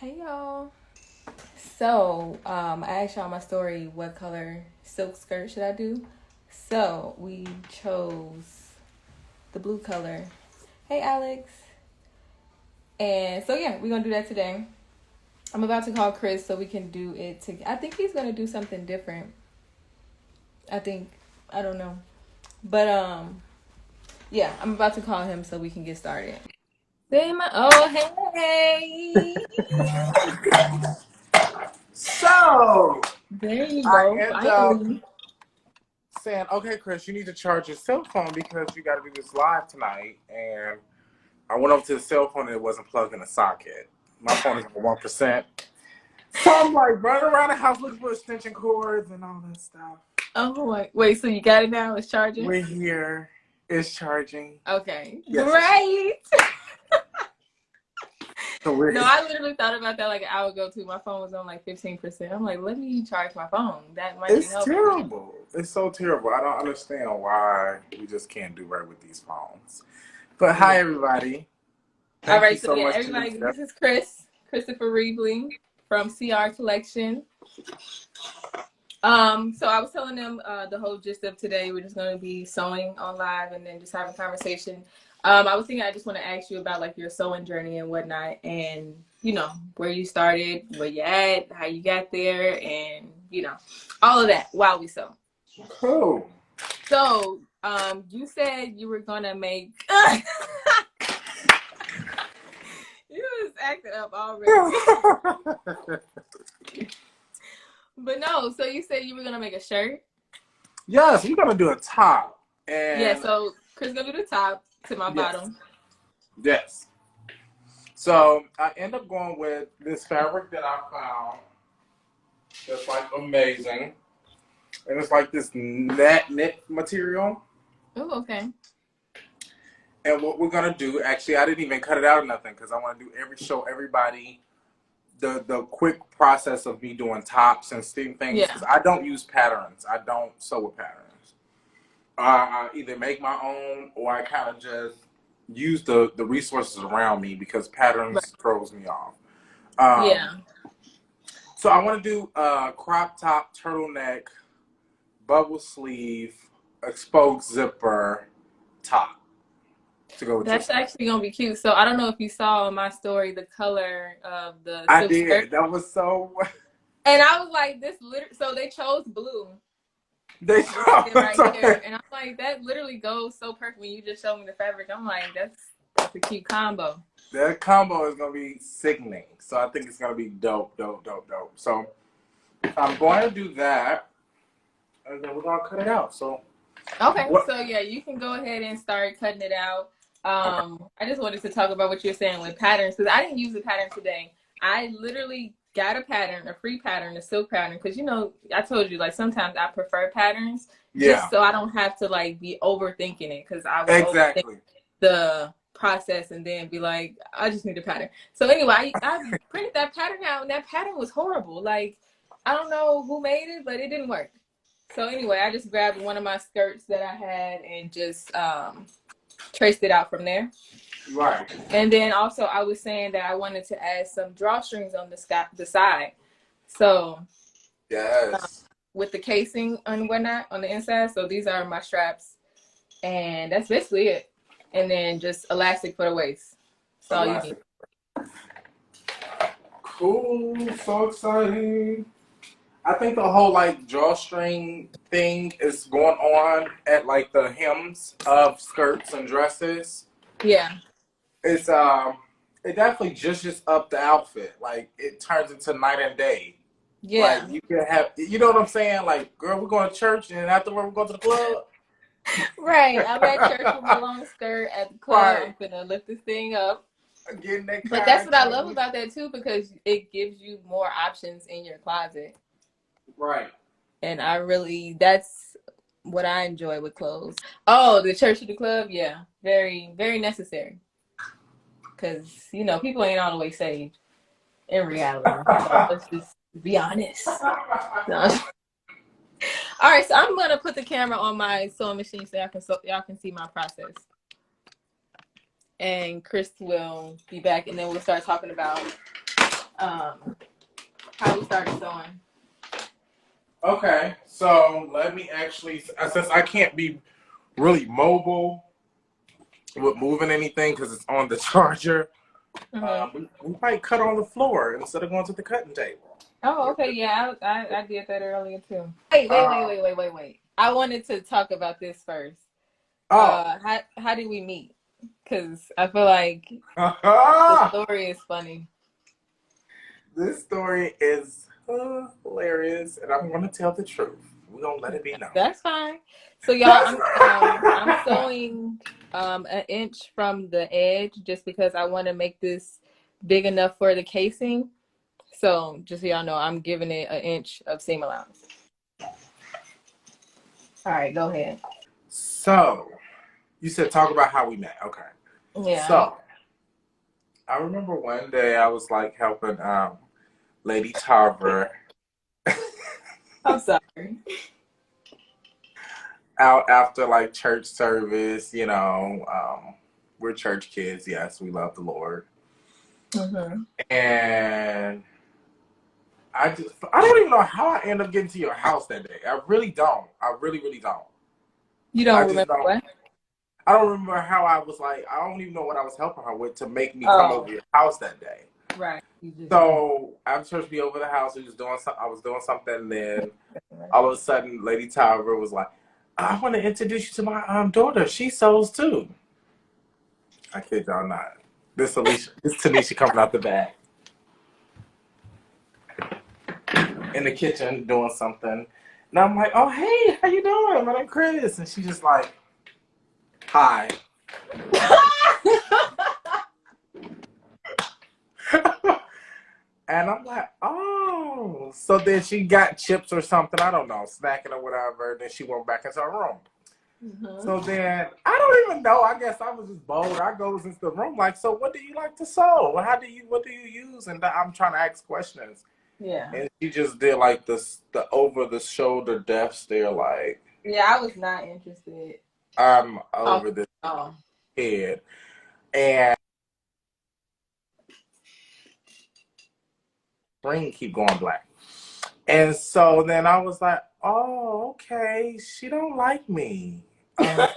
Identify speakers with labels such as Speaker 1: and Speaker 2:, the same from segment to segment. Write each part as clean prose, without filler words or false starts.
Speaker 1: Hey y'all. So, I asked y'all my story what color silk skirt should I do? So, we chose the blue color. Hey Alex. And so yeah, we're gonna do that today. I'm about to call Chris so we can do it I think he's gonna do something different. I don't know. But yeah, I'm about to call him so we can get started. Hey.
Speaker 2: So
Speaker 1: There you
Speaker 2: I
Speaker 1: go,
Speaker 2: end up
Speaker 1: finally.
Speaker 2: saying, okay, Chris, you need to charge your cell phone because you got to do this live tonight. And I went over to the cell phone and it wasn't plugged in the socket. My phone is on 1%. So I'm like running around the house looking for extension cords and all that stuff.
Speaker 1: Oh my, wait, so you got it now? It's charging?
Speaker 2: We're here. It's charging.
Speaker 1: Okay,
Speaker 2: Yes,
Speaker 1: great.
Speaker 2: so we're
Speaker 1: No, I literally thought about that like an hour ago too. My phone was on like 15%. I'm like, let me charge my phone. That might be
Speaker 2: It's
Speaker 1: helpful.
Speaker 2: terrible. It's so terrible. I don't understand why we just can't do right with these phones. But hi, everybody.
Speaker 1: All
Speaker 2: Thank you
Speaker 1: right, so
Speaker 2: so
Speaker 1: yeah,
Speaker 2: much,
Speaker 1: everybody,
Speaker 2: Tanisha.
Speaker 1: this is Christopher Revealey from CR Collection. So I was telling them the whole gist of today. We're just gonna be sewing on live and then just having a conversation. I was thinking I just want to ask you about like your sewing journey and whatnot, and where you started, where you at, how you got there, and all of that while we sew.
Speaker 2: Cool.
Speaker 1: So you said you were gonna make. You was acting up already. But no, so you said you were gonna make a shirt.
Speaker 2: Yes, we're gonna do a top.
Speaker 1: Yeah,
Speaker 2: And
Speaker 1: so Chris gonna do the top to my
Speaker 2: yes,
Speaker 1: bottom.
Speaker 2: yes. So I end up going with this fabric that I found that's like amazing. And it's like this knit material.
Speaker 1: Oh, okay.
Speaker 2: And what we're gonna do, actually I didn't even cut it out or nothing because I wanna show everybody the quick process of me doing tops and steam things
Speaker 1: Yeah.
Speaker 2: because I don't use patterns. I don't sew with patterns. I either make my own or I kind of just use the resources around me because
Speaker 1: Right.
Speaker 2: patterns throws me off. Um,
Speaker 1: Yeah.
Speaker 2: so I want to do a crop top, turtleneck, bubble sleeve, exposed zipper top to go with your
Speaker 1: That's
Speaker 2: skirt.
Speaker 1: actually gonna be cute. So I don't know if you saw in my story the color of the
Speaker 2: I
Speaker 1: silk skirt.
Speaker 2: did. That was so.
Speaker 1: And I was like, this literally, so they chose blue.
Speaker 2: They
Speaker 1: This thing right here. And I'm like, that literally goes so perfect when you just show me the fabric. I'm like, that's a cute combo.
Speaker 2: that combo is gonna be sickening. So I think it's gonna be dope, dope, dope, dope. So I'm going to do that, and then we're gonna cut it out. So
Speaker 1: Okay,
Speaker 2: what?
Speaker 1: so yeah, you can go ahead and start cutting it out.
Speaker 2: Okay.
Speaker 1: I just wanted to talk about what you're saying with patterns because I didn't use a pattern today. I literally got a pattern, a free pattern, a silk pattern, because I told you like sometimes I prefer patterns just
Speaker 2: Yeah.
Speaker 1: so I don't have to like be overthinking it because I will overthink
Speaker 2: Exactly.
Speaker 1: the process and then be like, I just need a pattern. So anyway, I printed that pattern out and that pattern was horrible. Like I don't know who made it, but it didn't work. So anyway, I just grabbed one of my skirts that I had and just traced it out from there.
Speaker 2: Right.
Speaker 1: And then also I was saying that I wanted to add some drawstrings on the side. So
Speaker 2: Yes.
Speaker 1: with the casing and whatnot on the inside. So these are my straps. And that's basically it. And then just elastic for the waist. That's all you need.
Speaker 2: Elastic. Cool. So exciting. I think the whole like drawstring thing is going on at like the hems of skirts and dresses.
Speaker 1: Yeah.
Speaker 2: It's it definitely just up the outfit. Like it turns into night and day. Like
Speaker 1: Yeah.
Speaker 2: you can have, you know what I'm saying? Like, girl, we're going to church, and afterward we're going to the club.
Speaker 1: Right. I'm at church with my long skirt at the club.
Speaker 2: Right.
Speaker 1: I'm gonna lift this thing up.
Speaker 2: Getting that
Speaker 1: But that's what I love
Speaker 2: content.
Speaker 1: about that too, because it gives you more options in your closet.
Speaker 2: Right.
Speaker 1: And that's what I enjoy with clothes. Oh, the church to the club, yeah. Very, very necessary. Because, people ain't all the way saved in reality. So let's just be honest. No. All right, so I'm gonna put the camera on my sewing machine so y'all can see my process. And Chris will be back, and then we'll start talking about how we started sewing.
Speaker 2: Okay, so let me actually, since I can't be really mobile with moving anything because it's on the charger, we might cut on the floor instead of going to the cutting table.
Speaker 1: Oh, okay. Yeah, I did that earlier too. Wait. I wanted to talk about this first.
Speaker 2: Oh,
Speaker 1: How did we meet? Because I feel like the story is funny.
Speaker 2: this story is hilarious, and I'm going to tell the truth. We're going to let it be known.
Speaker 1: That's fine. So y'all, I'm sewing an inch from the edge just because I want to make this big enough for the casing. So just so y'all know, I'm giving it an inch of seam allowance. All right, go ahead.
Speaker 2: So, you said talk about how we met. Okay.
Speaker 1: Yeah.
Speaker 2: So, I remember one day I was like helping Lady Tarver.
Speaker 1: I'm sorry.
Speaker 2: Out after like church service, you know, we're church kids. Yes, we love the Lord.
Speaker 1: Mm-hmm.
Speaker 2: And I don't even know how I ended up getting to your house that day. I really don't. I really, really don't.
Speaker 1: You don't
Speaker 2: I just
Speaker 1: remember
Speaker 2: don't.
Speaker 1: what?
Speaker 2: I don't remember how I was like. I don't even know what I was helping her with to make me come
Speaker 1: Oh,
Speaker 2: over your house that day.
Speaker 1: right.
Speaker 2: So after church, be over the house. We was doing I was doing something, and then all of a sudden, Lady Tyra was like, "I want to introduce you to my daughter. She sews too." I kid y'all not. This Tanisha coming out the back in the kitchen doing something, and I'm like, "Oh hey, how you doing? My name's Chris," and she's just like, "Hi." And I'm like, oh. So then she got chips or something, I don't know, snacking or whatever. Then she went back into her room.
Speaker 1: Mm-hmm.
Speaker 2: So then, I don't even know. I guess I was just bold. I goes into the room like, so what do you like to sew? What do you use? And I'm trying to ask questions.
Speaker 1: Yeah.
Speaker 2: And she just did like the over the shoulder death stare like,
Speaker 1: Yeah, I was not interested.
Speaker 2: I'm over this head. And screen keep going black. And so then I was like, oh, okay, she don't like me.
Speaker 1: That's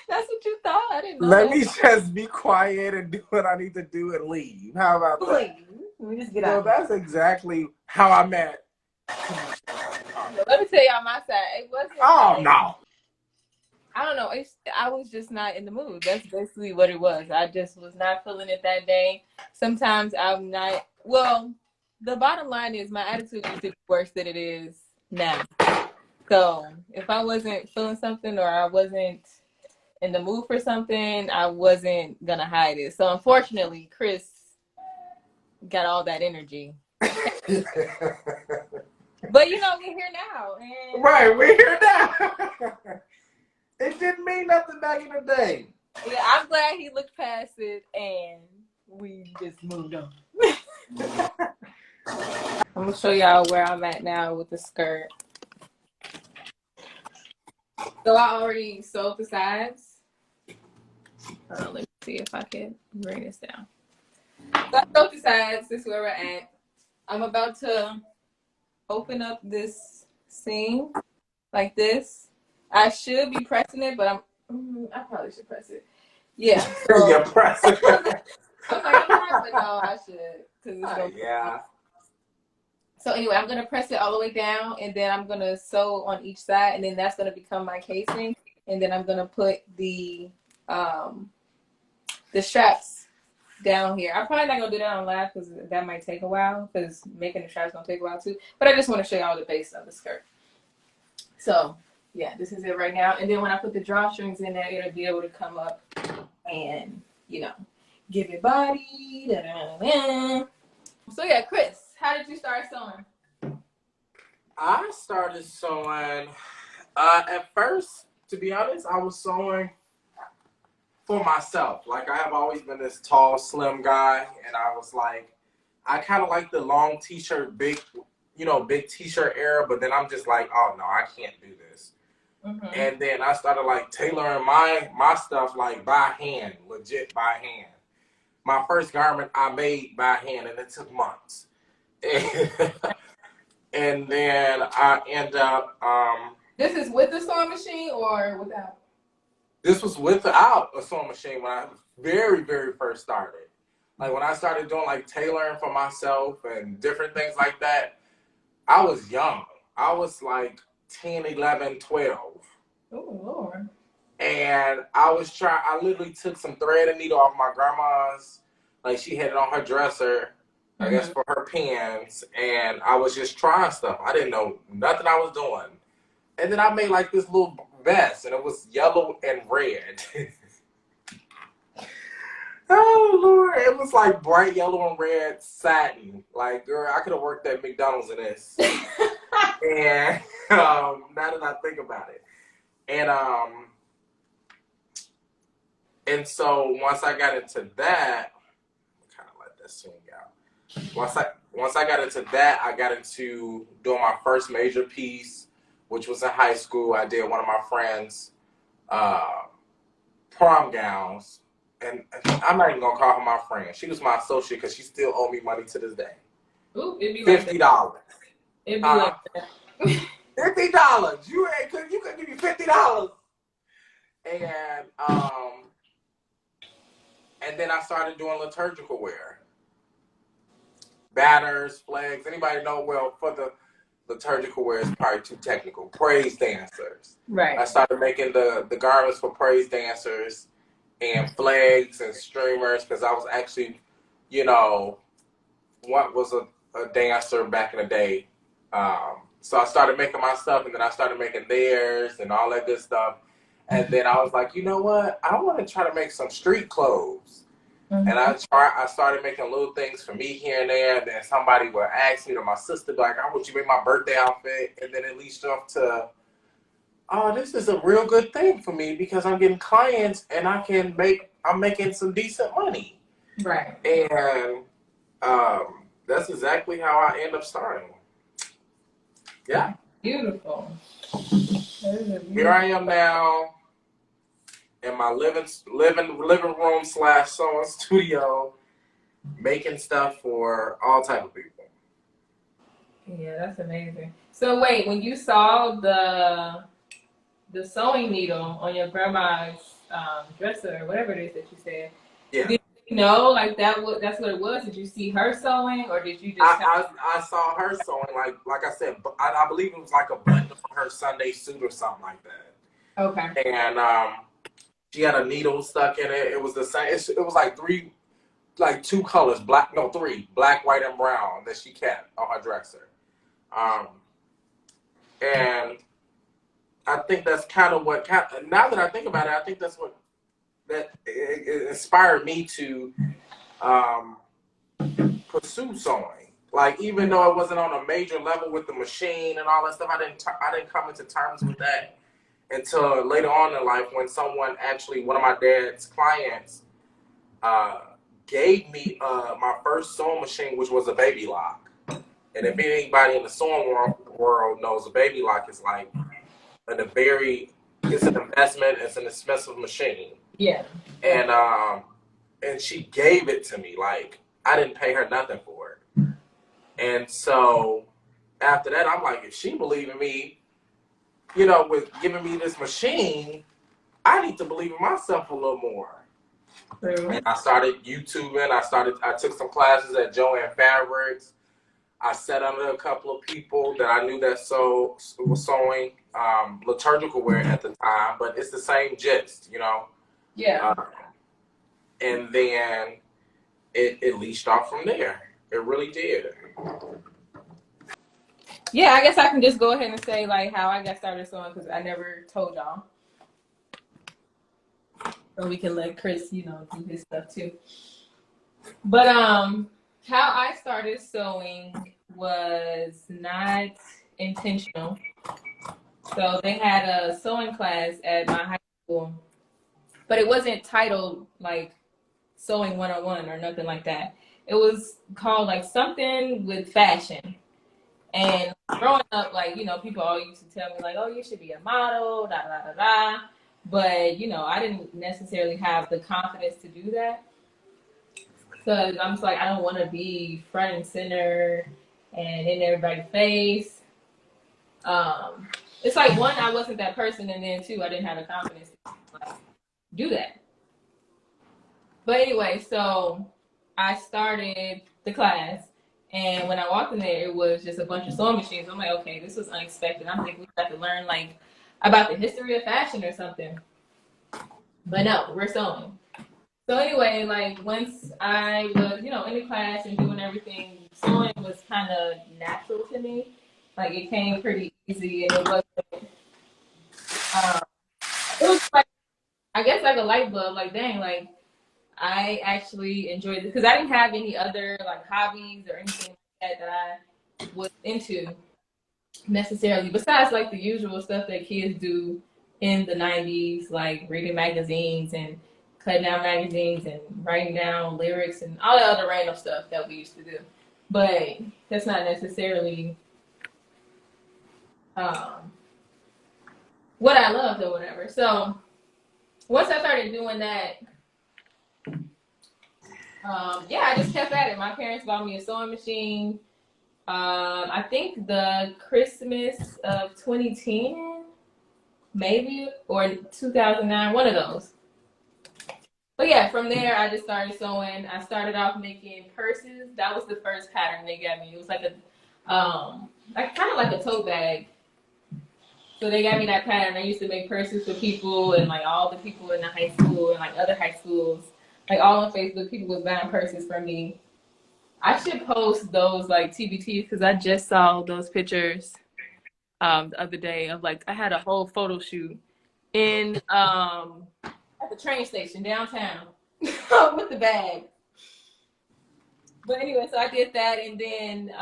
Speaker 1: what you thought? I didn't know
Speaker 2: Let
Speaker 1: that.
Speaker 2: me just be quiet and do what I need to do and leave. How about that?
Speaker 1: Please. Let me just get
Speaker 2: So
Speaker 1: out.
Speaker 2: that's exactly how I met.
Speaker 1: Let me tell y'all my side. It wasn't.
Speaker 2: Oh, no.
Speaker 1: I don't know. I was just not in the mood. That's basically what it was. I just was not feeling it that day. Sometimes I'm not. Well, the bottom line is my attitude used to be worse than it is now. So if I wasn't feeling something or I wasn't in the mood for something, I wasn't gonna hide it. So unfortunately, Chris got all that energy. But you know, we're here now. And
Speaker 2: right, we're here now. It didn't mean nothing back in the day.
Speaker 1: yeah, I'm glad he looked past it and we just moved on. I'm gonna show y'all where I'm at now with the skirt. So I already sewed the sides. Let me see if I can bring this down. So I sewed the sides. This is where we're at. I'm about to open up this seam like this. I should be pressing it, but I probably should press it. Yeah. So,
Speaker 2: You're pressing.
Speaker 1: I was like, I'm not, but no, I should. Cause it's gonna
Speaker 2: yeah.
Speaker 1: So anyway, I'm gonna press it all the way down, and then I'm gonna sew on each side, and then that's gonna become my casing, and then I'm gonna put the straps down here. I'm probably not gonna do that on live because that might take a while, because making the straps gonna take a while too. But I just want to show y'all the base of the skirt. So yeah, this is it right now, and then when I put the drawstrings in there, it'll be able to come up and give it body. Da-da-da-da. So yeah, Chris, how did you start sewing?
Speaker 2: I started sewing. At first, to be honest, I was sewing for myself. Like, I have always been this tall, slim guy, and I was like, I kind of like the long t-shirt, big t-shirt era, but then I'm just like, oh no, I can't do this. Mm-hmm. And then I started like tailoring my stuff like by hand, legit by hand. my first garment I made by hand, and it took months. And then I end up.
Speaker 1: This is with the sewing machine or without?
Speaker 2: This was without a sewing machine when I very, very first started. Like when I started doing like tailoring for myself and different things like that, I was young. I was like 10, 11, 12.
Speaker 1: Oh, Lord.
Speaker 2: And I literally took some thread and needle off my grandma's. Like she had it on her dresser, I guess for her pins. And I was just trying stuff. I didn't know nothing I was doing. And then I made like this little vest and it was yellow and red. Oh, Lord. It was like bright yellow and red satin. Like, girl, I could have worked at McDonald's in this. And now that I think about it. And so once I got into that, kind of let that swing out. Once I got into that, I got into doing my first major piece, which was in high school. I did one of my friends' prom gowns. And I'm not even gonna call her my friend. She was my associate because she still owed me money to this day.
Speaker 1: Ooh, it'd be
Speaker 2: $50.
Speaker 1: Like it'd be like that.
Speaker 2: $50. You couldn't give me $50. And then I started doing liturgical wear. Banners, flags. Anybody know? Well, for the liturgical wear is probably too technical. Praise dancers.
Speaker 1: Right.
Speaker 2: I started making the garments for praise dancers and flags and streamers because I was actually, what was a dancer back in the day. So I started making my stuff and then I started making theirs and all that good stuff. And then I was like, you know what? I want to try to make some street clothes. Mm-hmm. And I started making little things for me here and there. And then somebody would ask me, or my sister, like, I want you to make my birthday outfit. And then it leads off to, oh, this is a real good thing for me because I'm getting clients and I'm making some decent money.
Speaker 1: Right.
Speaker 2: And that's exactly how I end up starting. Yeah.
Speaker 1: Beautiful.
Speaker 2: Here I am now in my living room / sewing studio, making stuff for all type of people.
Speaker 1: Yeah, that's amazing. So wait, when you saw the sewing needle on your grandma's dresser or whatever it is that you said,
Speaker 2: yeah.
Speaker 1: Did you know like that's what it was? Did you see her sewing or did you just?
Speaker 2: I saw her sewing like I said. I believe it was like a button for her Sunday suit or something like that.
Speaker 1: Okay.
Speaker 2: And she had a needle stuck in it. It was the same. It was like two colors, three, black, white, and brown that she kept on her dresser. And I think that's kind of what. Now that I think about it, I think that's what that it inspired me to pursue sewing. Like even though it wasn't on a major level with the machine and all that stuff, I didn't come into terms with that until later on in life when someone actually, one of my dad's clients, gave me my first sewing machine, which was a baby lock. And if anybody in the sewing world knows, a baby lock is like it's an investment. It's an expensive machine.
Speaker 1: Yeah.
Speaker 2: And she gave it to me. Like I didn't pay her nothing for it. And so after that, I'm like, if she believed in me, with giving me this machine, I need to believe in myself a little more.
Speaker 1: True.
Speaker 2: And I started YouTubing. I took some classes at Joanne Fabrics. I sat under a couple of people that I knew that was sewing liturgical wear at the time, but it's the same gist,
Speaker 1: Yeah.
Speaker 2: And then it leashed off from there. It really did.
Speaker 1: Yeah, I guess I can just go ahead and say like how I got started sewing because I never told y'all. So we can let Chris, do his stuff too. But how I started sewing was not intentional. So they had a sewing class at my high school, but it wasn't titled like Sewing 101 or nothing like that. It was called like something with fashion. And growing up, like, people all used to tell me like, oh, you should be a model, da, da, da, da. But, I didn't necessarily have the confidence to do that. Because I'm just like, I don't want to be front and center and in everybody's face. Um, it's like, one, I wasn't that person, and then two, I didn't have the confidence to like do that. But anyway, so I started the class, and when I walked in there, it was just a bunch of sewing machines. I'm like, okay, this was unexpected. I'm thinking we have to learn like about the history of fashion or something. But no, we're sewing. So anyway, like once I was, in the class and doing everything, sewing was kind of natural to me. Like it came pretty easy, and um, it was like, I guess like a light bulb. Like dang, like I actually enjoyed it because I didn't have any other like hobbies or anything like that I was into necessarily, besides like the usual stuff that kids do in the 90s, like reading magazines and cutting out magazines and writing down lyrics and all the other random stuff that we used to do. But that's not necessarily um, what I loved or whatever. So once I started doing that, yeah, I just kept at it. My parents bought me a sewing machine. I think the Christmas of 2010, maybe, or 2009, one of those. But yeah, from there I just started sewing. I started off making purses. That was the first pattern they got me. It was like like kind of like a tote bag. So they got me that pattern. I used to make purses for people and like all the people in the high school and like other high schools, like all on Facebook. People was buying purses from me. I should post those like TBTs because I just saw those pictures the other day of like I had a whole photo shoot in at the train station downtown with the bag. But anyway, so I did that, and then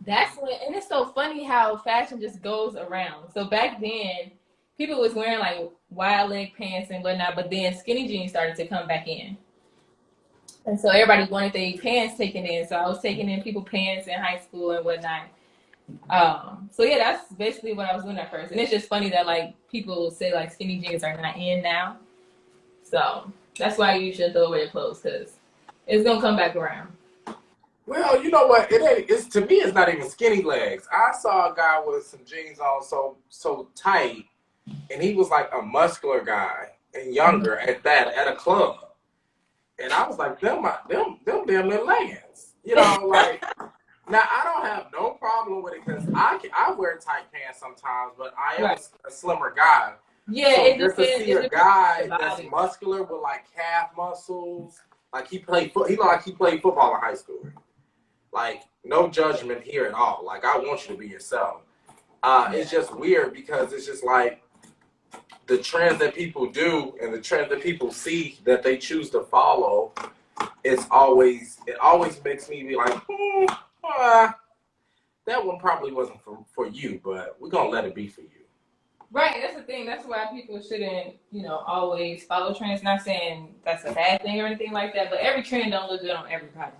Speaker 1: that's when, and it's so funny how fashion just goes around. So back then, people was wearing like wide leg pants and whatnot, but then skinny jeans started to come back in. And so everybody wanted their pants taken in. So I was taking in people pants in high school and whatnot. So yeah, that's basically what I was doing at first. And it's just funny that like people say like skinny jeans are not in now. So that's why you should throw away your clothes because it's gonna come back around.
Speaker 2: Well, you know what? It ain't. It's to me. It's not even skinny legs. I saw a guy with some jeans on so tight, and he was like a muscular guy and younger at that at a club, and I was like, them damn little leggings. You know, like now I don't have no problem with it because I wear tight pants sometimes, but I am
Speaker 1: Right.
Speaker 2: a slimmer guy.
Speaker 1: Yeah,
Speaker 2: So
Speaker 1: it
Speaker 2: just to
Speaker 1: depends.
Speaker 2: see
Speaker 1: It
Speaker 2: a
Speaker 1: depends on
Speaker 2: guy
Speaker 1: the
Speaker 2: that's
Speaker 1: body.
Speaker 2: muscular with like calf muscles, like he looked like he played football in high school. Like, no judgment here at all. Like, I want you to be yourself. It's just weird because it's just like the trends that people do and the trends that people see that they choose to follow. It always makes me be like, that one probably wasn't for you, but we're gonna let it be for you.
Speaker 1: Right, that's the thing. That's why people shouldn't, always follow trends. Not saying that's a bad thing or anything like that, but every trend don't look good on everybody.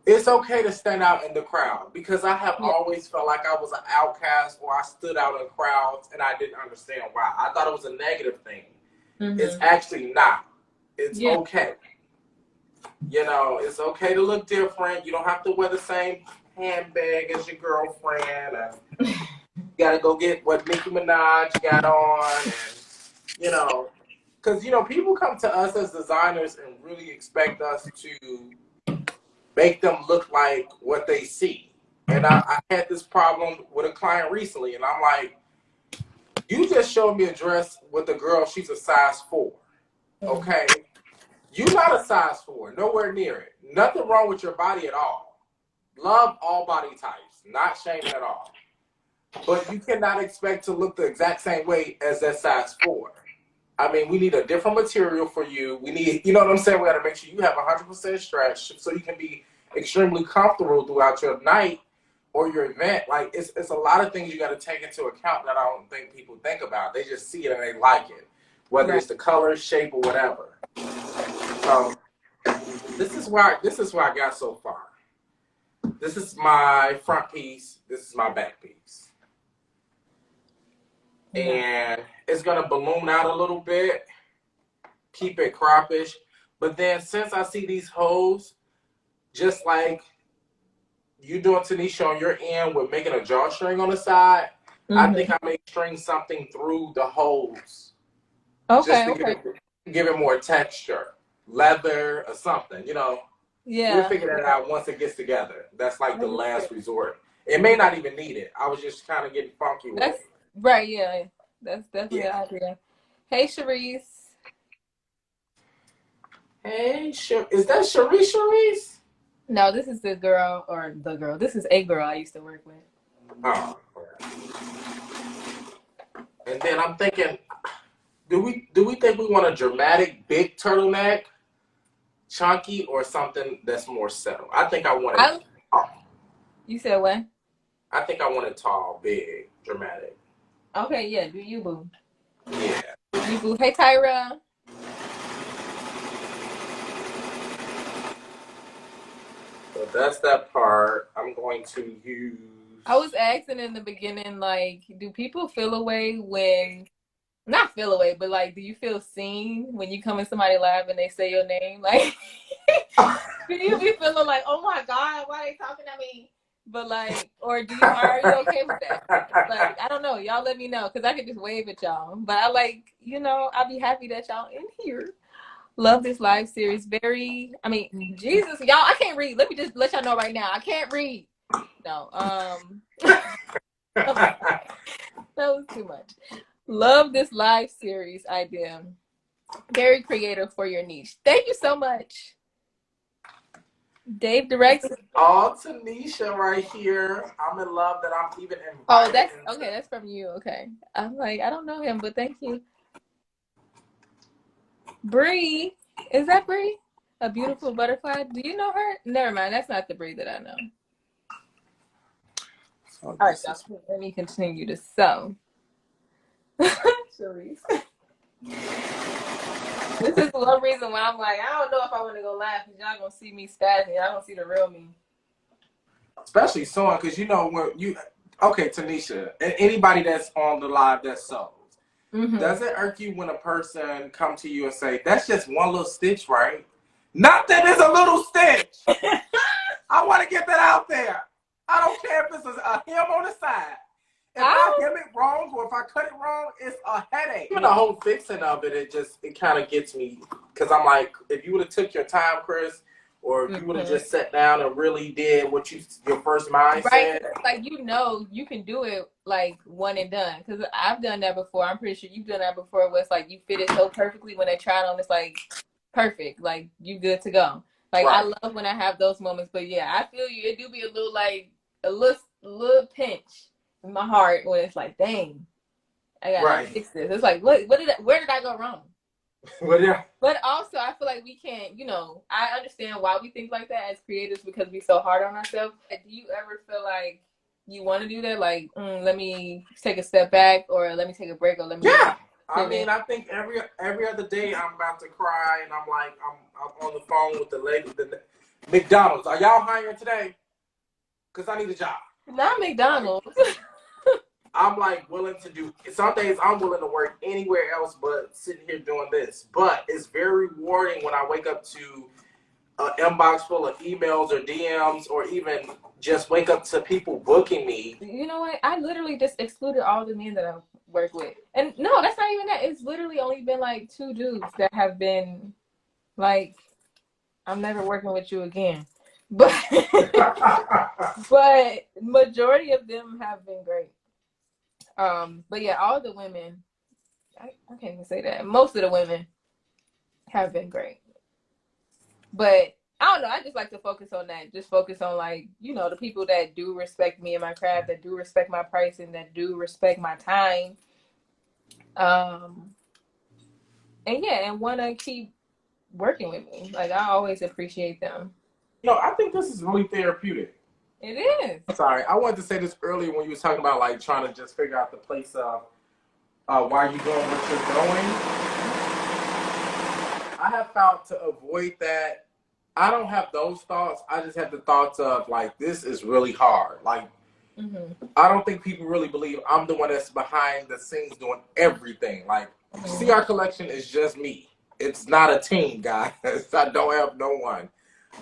Speaker 2: It's okay to stand out in the crowd because I have
Speaker 1: Yeah.
Speaker 2: always felt like I was an outcast or I stood out in crowds and I didn't understand why. I thought it was a negative thing. It's
Speaker 1: Mm-hmm.
Speaker 2: actually not. It's
Speaker 1: Yeah.
Speaker 2: okay. It's okay to look different. You don't have to wear the same handbag as your girlfriend. And you gotta go get what Nicki Minaj got on, and because people come to us as designers and really expect us to make them look like what they see. And I had this problem with a client recently, and I'm like, you just showed me a dress with a girl. She's a size 4. Okay. You're not a size 4, nowhere near it. Nothing wrong with your body at all. Love all body types, not shaming at all. But you cannot expect to look the exact same way as that size 4. I mean, we need a different material for you. We need, you know what I'm saying? We got to make sure you have 100% stretch so you can be extremely comfortable throughout your night or your event. Like, it's a lot of things you got to take into account that I don't think people think about. They just see it and they like it, whether
Speaker 1: Right.
Speaker 2: it's the color, shape, or whatever. So this is where I got so far. This is my front piece. This is my back piece.
Speaker 1: Yeah.
Speaker 2: And it's gonna balloon out a little bit, keep it croppish, But then since I see these hoes, just like you doing Tanisha on your end with making a drawstring on the side, I think I may string something through the holes just
Speaker 1: Okay,
Speaker 2: to
Speaker 1: okay.
Speaker 2: give it more texture, leather or something. You know, we'll
Speaker 1: Yeah.
Speaker 2: figure that out once it gets together. That's like the last resort. It may not even need it. I was just kind of getting funky with
Speaker 1: That's
Speaker 2: it.
Speaker 1: right, yeah. That's definitely
Speaker 2: Yeah.
Speaker 1: an idea. Hey, Sharice.
Speaker 2: Hey, is that Sharice?
Speaker 1: No, this is the girl, or the girl. This is a girl I used to work with.
Speaker 2: Oh. And then I'm thinking, do we think we want a dramatic big turtleneck, chunky, or something that's more settled? I think I want it tall.
Speaker 1: You said what?
Speaker 2: I think I want it tall, big, dramatic.
Speaker 1: Okay, yeah, do you, boo.
Speaker 2: Yeah.
Speaker 1: Do you, boo. Hey, Tyra.
Speaker 2: So that's that part. I'm going to use.
Speaker 1: I was asking in the beginning, like, do people feel away when, not feel away, but like, do you feel seen when you come in somebody live and they say your name? Like, do you be feeling like, oh my God, why are they talking to me? But like, or are you okay with that? Like, I don't know. Y'all let me know because I could just wave at y'all. But I like, I'll be happy that y'all in here. Love this live series. Jesus, y'all, I can't read. Let me just let y'all know right now. I can't read. No, that was too much. Love this live series idea. Very creative for your niche. Thank you so much. Dave directs.
Speaker 2: All Tanisha right here. I'm in love that I'm even invited.
Speaker 1: Oh, that's okay. That's from you. Okay. I'm like, I don't know him, but thank you. Bree. Is that Bree? A beautiful butterfly? Do you know her? Never mind. That's not the Bree that I know. All right, y'all. Let me continue to sew. Sharice. This is one reason why I'm like, I don't know if I want to go live because y'all gonna see me spazzing. Y'all gonna see the real me.
Speaker 2: Especially sewing, because when you. Okay, Tanisha, and anybody that's on the live that sews, does it irk you when a person come to you and say, "That's just one little stitch, right?" Not that it's a little stitch. I want to get that out there. I don't care if it's a hem on the side. If I hem it wrong or if I cut it wrong, it's a headache. Even the whole fixing of it, it kind of gets me because I'm like, if you would have took your time, Chris, or if you would have just sat down and really did what your first mind said.
Speaker 1: Like, you can do it like one and done. Because I've done that before. I'm pretty sure you've done that before where it's like you fit it so perfectly when they try it on, it's like perfect. Like you good to go. Like I love when I have those moments. But yeah, I feel you. It do be a little pinch in my heart when it's like, dang, I gotta fix this. It's like, where did I go wrong? But also, I feel like we can't, I understand why we think like that as creators because we're so hard on ourselves. Do you ever feel like you want to do that? Like, let me take a step back, or let me take a break, or let me.
Speaker 2: Yeah. I mean, I think every other day I'm about to cry, and I'm like, I'm on the phone with the lady, the McDonald's. Are y'all hiring today? Because I need a job.
Speaker 1: Not McDonald's.
Speaker 2: I'm like willing to do. Some days I'm willing to work anywhere else, but sitting here doing this. But it's very rewarding when I wake up to an inbox full of emails or DMs, or even just wake up to people booking me.
Speaker 1: You know what? I literally just excluded all the men that I work with, and no, that's not even that. It's literally only been like 2 dudes that have been like, I'm never working with you again. But majority of them have been great. But yeah, all the women, I can't even say that. Most of the women have been great. But I don't know. I just like to focus on that. Just focus on the people that do respect me and my craft, that do respect my pricing, that do respect my time. And want to keep working with me. Like I always appreciate them.
Speaker 2: I think this is really therapeutic.
Speaker 1: It is.
Speaker 2: I'm sorry. I wanted to say this earlier when you were talking about like trying to just figure out the place of why you're doing what you're doing. I have found to avoid that. I don't have those thoughts. I just have the thoughts of like, this is really hard. Like, I don't think people really believe I'm the one that's behind the scenes doing everything. Like, CR Collection is just me. It's not a team, guys. I don't have no one.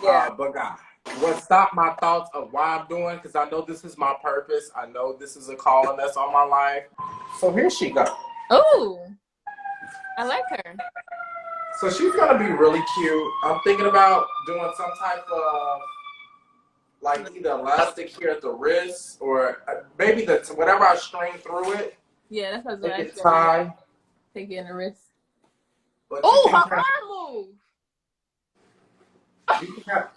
Speaker 1: Yeah.
Speaker 2: But God, what stopped my thoughts of why I'm doing, because I know this is my purpose. I know this is a calling that's on my life. So here she goes.
Speaker 1: Oh, I like her.
Speaker 2: So she's gonna be really cute. I'm thinking about doing some type of like either elastic here at the wrist or maybe the whatever I string through it.
Speaker 1: Yeah, that's what I was
Speaker 2: Make
Speaker 1: gonna
Speaker 2: it
Speaker 1: ask you.
Speaker 2: tie.
Speaker 1: Take it in the wrist.
Speaker 2: But
Speaker 1: Oh, her arm move.
Speaker 2: you can have,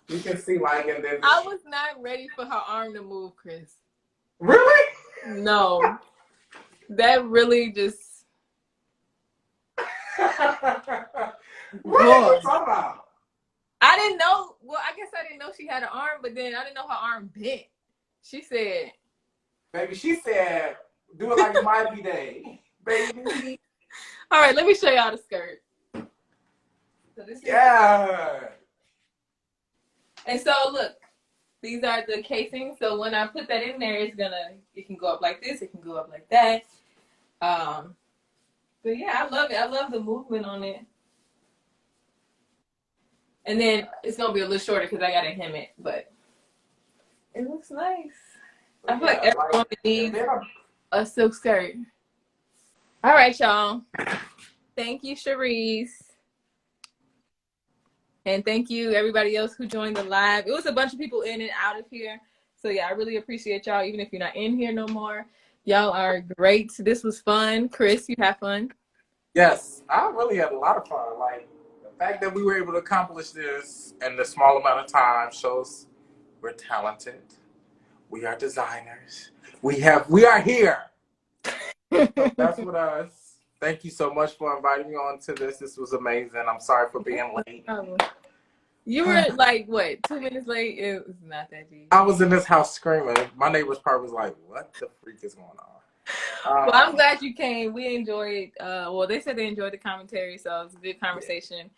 Speaker 2: you can see like and then
Speaker 1: I was not ready for her arm to move, Chris.
Speaker 2: really?
Speaker 1: No, that really just.
Speaker 2: What are you talking about?
Speaker 1: I didn't know. Well, I guess I didn't know she had an arm, but then I didn't know her arm bent. She said,
Speaker 2: Baby, she said, do it like it might be day. Baby.
Speaker 1: all right, let me show y'all the skirt. So this is and so look, these are the casings. So when I put that in there, it can go up like this, it can go up like that. But yeah, I love it. I love the movement on it. And then it's gonna be a little shorter because I gotta hem it, but it looks nice. I feel like everyone needs a silk skirt. All right, y'all. Thank you, Cherise. And thank you, everybody else who joined the live. It was a bunch of people in and out of here. So, yeah, I really appreciate y'all, even if you're not in here no more. Y'all are great. This was fun. Chris, you have fun?
Speaker 2: Yes, I really had a lot of fun. Like, the fact that we were able to accomplish this in the small amount of time shows we're talented. We are designers. We are here. So that's what us. Thank you so much for inviting me on to this. This was amazing. I'm sorry for being late.
Speaker 1: You were like, what, 2 minutes late? It was not that deep.
Speaker 2: I was in this house screaming. My neighbor's probably was like, what the freak is going on?
Speaker 1: Well, I'm glad you came. We enjoyed, well, they said they enjoyed the commentary, so it was a good conversation.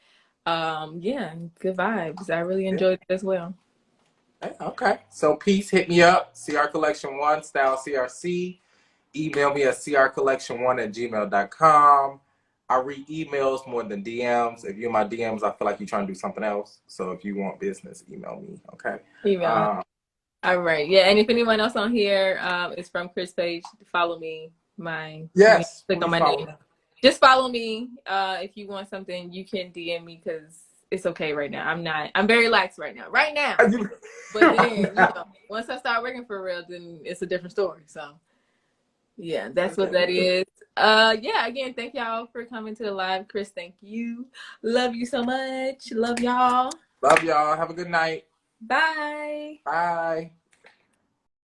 Speaker 1: Yeah, good vibes. I really enjoyed it as well.
Speaker 2: Okay. So peace, hit me up. CR Collection 1, style CRC. Email me at crcollection1@gmail.com. I read emails more than DMs. If you're in my DMs, I feel like you're trying to do something else. So if you want business, email me. Okay.
Speaker 1: Email. All right. Yeah. And if anyone else on here is from Chris page, follow me.
Speaker 2: Yes.
Speaker 1: Click on my name. Just follow me. If you want something, you can DM me because it's okay right now. I'm very lax right now. Right now. But then, once I start working for real, then it's a different story. So yeah, that's what that is. Yeah, again, thank y'all for coming to the live. Chris, thank you. Love you so much. Love y'all.
Speaker 2: Love y'all. Have a good night.
Speaker 1: Bye.
Speaker 2: Bye.